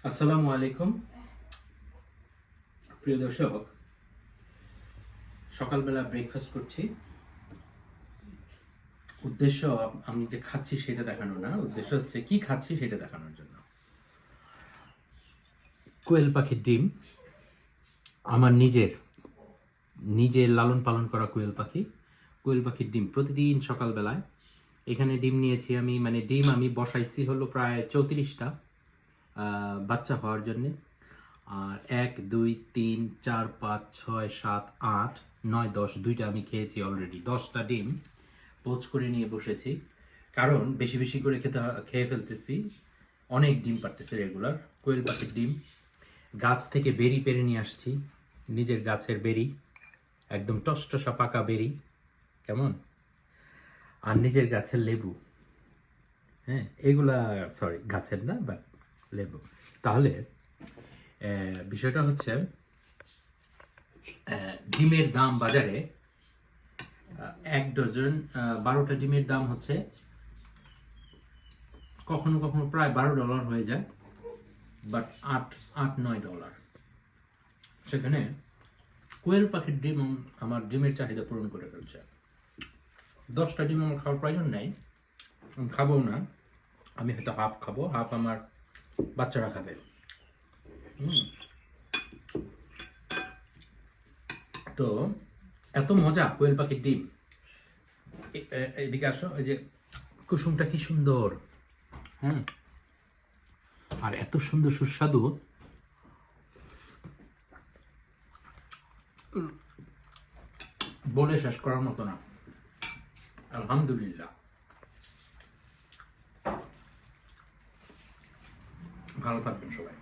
আসসালামু আলাইকুম প্রিয় দর্শক, সকালবেলা ব্রেকফাস্ট করছি। উদ্দেশ্য আমি যে খাচ্ছি সেটা দেখানো না, উদ্দেশ্য হচ্ছে কি খাচ্ছি সেটা দেখানোর জন্য। কোয়েল পাখির ডিম, আমার নিজের লালন পালন করা কোয়েল পাখির ডিম প্রতিদিন সকালবেলায় এখানে ডিম নিয়েছি আমি, মানে ডিম আমি বসাইছি হলো প্রায় 34টা বাচ্চা হওয়ার জন্যে। আর 1 2 3 4 5 6 7 8 9 10, দুইটা আমি খেয়েছি অলরেডি। 10টা ডিম পোচ করে নিয়ে বসেছি, কারণ বেশি বেশি করে খেয়ে ফেলতেছি। অনেক ডিম পারতেছে রেগুলার। কোয়েল পাখির ডিম গাছ থেকে বেরি পেরে নিয়ে আসছি, নিজের গাছের বেরি, একদম টসটসা পাকা বেরি, কেমন। আর নিজের গাছের লেবু, হ্যাঁ এগুলা সরি গাছের না, বাট লেবু। তাহলে বিষয়টা হচ্ছে ডিমের দাম বাজারে 1 ডজন 12টা ডিমের দাম হচ্ছে কখনো কখনো প্রায় $12 হয়ে যায়, বাট 8-9 ডলার। সেখানে কোয়েল পাখির ডিম আমার ডিমের চাহিদা পূরণ করে ফেলছে। 10টা ডিম আমার খাওয়ার প্রয়োজন নেই, আমি খাবো না। আমি হয়তো হাফ খাবো, হাফ আমার বাচ্চারা খাবে। তো এত মজা কোয়েল পাখির ডিম। এদিকে আসো, এই যে কুসুমটা কি সুন্দর, হ্যাঁ, আর এত সুন্দর সুস্বাদু, বলে শেষ করার মতো না। আলহামদুলিল্লাহ। ভালো থাকবেন সবাই।